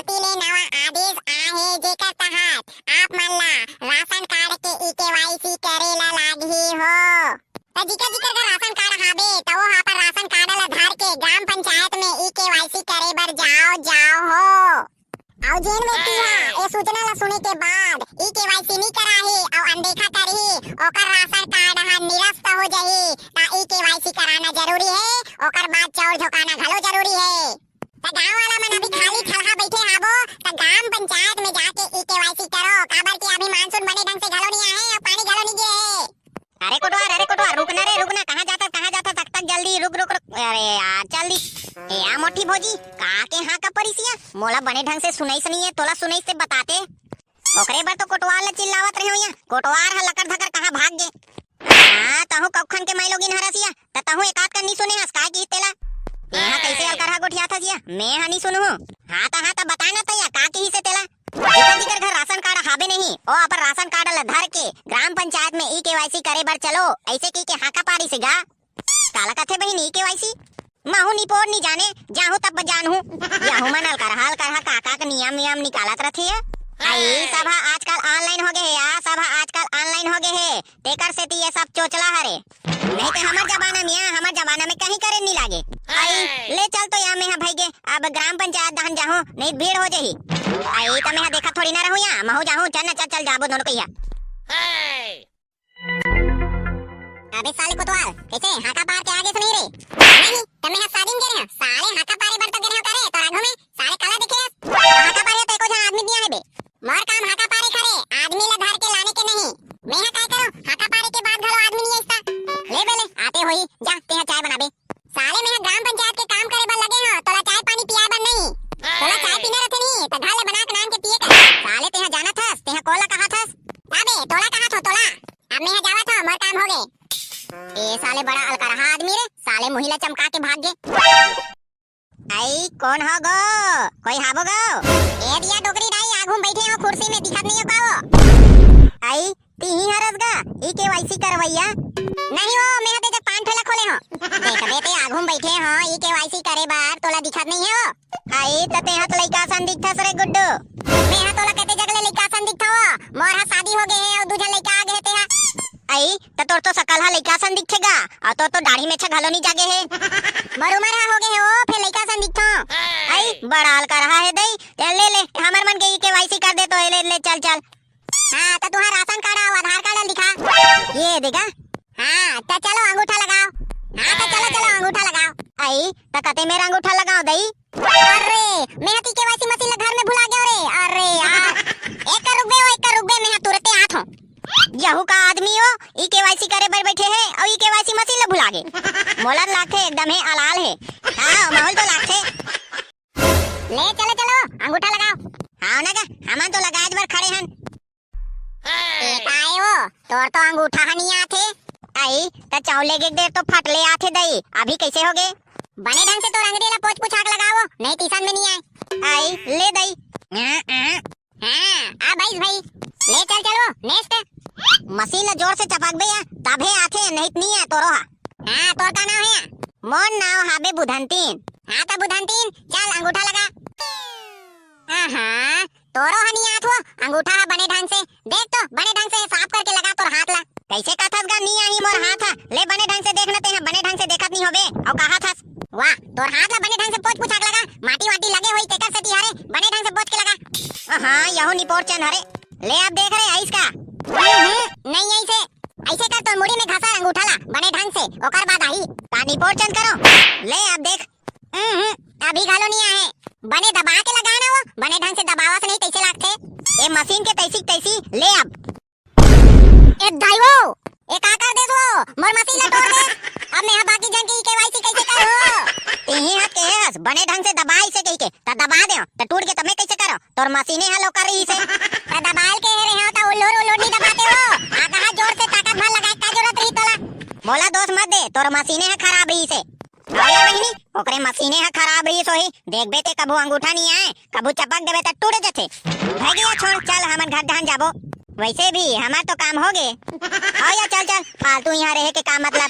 कोती ले नवा आदेश आहे जेकर तहत आप मन ला राशन कार्ड के ई-केवाईसी करेला लागही हो। त जिकर जिकर का राशन कार्ड हाबे त वो पर राशन कार्ड ला धर के ग्राम पंचायत में ई-केवाईसी करे बर जाओ हो। और जेन व्यक्ति हा ए सूचना ला सुने के बाद ई-केवाईसी नहीं कराही और अनदेखा करही ओकर राशन कार्ड हा निरस्त हो जाही ता ई-केवाईसी कराना जरूरी है। ओकर बाद चौर झोकाना घलो जरूरी है। त गांव वाला मन अभी खाली छलहा बैठे हाबो त ग्राम पंचायत में जाके ई-केवाईसी करो काबर कि अभी मानसून बने ढंग से घलो नहीं आए और पानी घलो नहीं गिरे है। अरे कोटवा रुकना रे रुकना, कहां जाता तक जल्दी रुक। अरे यार जल्दी ए आ मोटी भौजी का के हां का परिसिया मोला बने ढंग से सुनाई नहीं है, तोला सुनाई से बताते ओकरे बर तो कोटवार ला चिल्लावत रहे होया। कोटवार ह लकर धकर कहां भाग गे। हां तहु कखन के माइलोगिन हरसिया त तहु एकात का नहीं सुने हस काय की तेला यहां कैसे अलकर गोठिया था जिया मैं हनी सुनहु। हां त बता ना तया का की से तेला जिकर घर राशन कार्ड हाबे नहीं ओ अपन राशन कार्ड ला धर के ग्राम पंचायत में ई-केवाईसी करे बर चलो ऐसे की के हाका पारी से गा काला कथे बहिन ई-केवाईसी माहू निपोर नहीं जाने जाहू तब जानहू याहू मनल कर हाल कर काका का नियम निकालत रथे। आई सब आजकल ऑनलाइन हो गए है, सब आजकल ऑनलाइन हो गए है तेकर से ये सब चोचला हरे नहीं तो हमर जमाना में कहीं करे नहीं लागे। आई ले चल तो या मैं भाईगे अब ग्राम पंचायत दहन जाहू नहीं भीड़ हो जाही। आई त मैं देखा थोड़ी ना रहू या महू जाहू चल जाबो दोनों कहिया। अबे साले कोतवाल कैसे हाका पार के आगे से नहीं रे नहीं तमे हा शादी में गए साले हाका पारे बर तो गए करे तो राघव में साले काला दिखे हाका पारे तो एको आदमी दिया है बे मोर काम हाका पारे करे आदमी ला धर के लाने के नहीं। मैं हा काय करो हाका पारे के बाद घलो आदमी नहीं आइसा ले बेले आते होई जा ते हा चाय बनाबे साले मैं ग्राम पंचायत के काम करे बर लगे हो तोला चाय पानी पिया बर नहीं तोला चाय पीना रथे नहीं त घाले बना के नाम के पिए कर साले ते हा जाना थस ते हा कोला कहा थस अबे तोला कहा थो तोला अब मैं हा जावा थो मोर काम हो गए। ए साले बड़ा अलकरहा आदमी रे साले मुहिला चमका के भाग गे। आई कौन हो गो कोई हाबो गो ए दिया डोकरी दाई आगू बैठे हो कुर्सी में दिखत नहीं हो काओ आई तीही हरस गा ई-केवाईसी करवैया नहीं हो मैं हते पान ठेला खोले हो देख बेटे आगू बैठे हो ई-केवाईसी करे बार तोला दिखत नहीं हो। आई तते हाथ लइका सन दिखथस रे गुड्डू मैं हा तोला कते जगले लइका सन दिखथव मोर हा शादी हो गए है और दूजा लइका आ गए ते हा। आई त तोर तो सकल हा लइका सन दिखेगा और तो दाढ़ी में घलो नहीं जागे है मर उमर हा हो गए हो फिर लइका सन दिखथो। आई बड़ा हल कर रहा है दई ले हमर मन के ई-केवाईसी कर दे तो ले चल हां त तुहार राशन कार्ड और आधार कार्ड दिखा ये देगा। हां त चलो अंगूठा लगाओ। हां त चलो अंगूठा लगाओ। आई त कते मेरा अंगूठा लगाओ दई अरे मैं हती केवाईसी मशीन ला घर में भुला गयो रे अरे यार एक रुक बे मैं तुरंत आत हूं। यहू का आदमी हो ई-केवाईसी करे बर बैठे है और ई-केवाईसी मशीन ला भुला गे मोला लागथे एकदम है अलाल है। हां माहौल तो लागथे ले चलो अंगूठा लगाओ। हां ना का हमन तो लगाज बर खड़े हन ए काए हो तोर तो अंगूठा हनी आथे। आई त चावले के देर तो फटले आथे दई अभी कैसे हो गए बने ढंग से तो अंगड़ी ला पोछ पुछाक लगाओ नहीं तीसन में नहीं आए। आई ले दई हां आ भाई ले चलो नेक्स्ट मशीन ला जोर से चपक बे तबे आथे नहीं नहीं है तोरो हां तोर का नाम है मोर नाम हाबे बुधंतीन। हां त बुधंतीन चल अंगूठा लगा। हां तोरो हनी आत हो अंगूठा बने ढंग से देख तो बने ढंग से साफ करके लगा तोर हाथ ला कैसे कथस गा नहीं आई मोर हाथ ले बने ढंग से देखना ते बने ढंग से देखत नहीं होबे और कहा थस वाह तोर हाथ ला बने ढंग से पोछ पुछाक लगा माटी वाटी लगे होई तेकर से तिहारे बने ढंग से पोछ के लगा। हां यहू निपोर चंद हरे ले अब देख रहे आइस का नहीं ऐसे कर तो मुड़ी में घसा अंगूठा ला बने ढंग से ओकर बाद आई का निपोर चंद करो ले अब देख अभी घालो नहीं आए बने दबा के लगाना वो बने ढंग से दबावा से नहीं कैसे लागथे ए मशीन के तैसी ले अब ए दाइवो ए का कर दे वो मोर मशीन ला तोड़ दे अब मैं बाकी जन की केवाईसी कैसे करो यही हाथ के हस बने ढंग से दबाई से कही के त दबा दे त टूट के तमे कैसे करो तोर मशीने हलो कर रही से त दबाल के रे हो त उलोर नहीं दबाते हो आ कहा जोर से ताकत भर लगा का जरूरत रही तोला मोला दोस्त मत दे तोर मशीने है खराब रही से आया बहिनी ओकरे मशीने है खराब रही सोही देखबे ते कबू अंगूठा नहीं आए कबू चपक देबे त टूट जथे भाई गया छोड़ चल हमन घर धान जाबो वैसे भी हमार तो काम हो गए आओ या चल फालतू यहाँ रहे के काम मतलब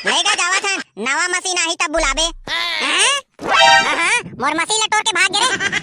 लेगा जावा था नवा मशीन आई तब बुलाबे मोर मशीन लटोर के भाग गए रे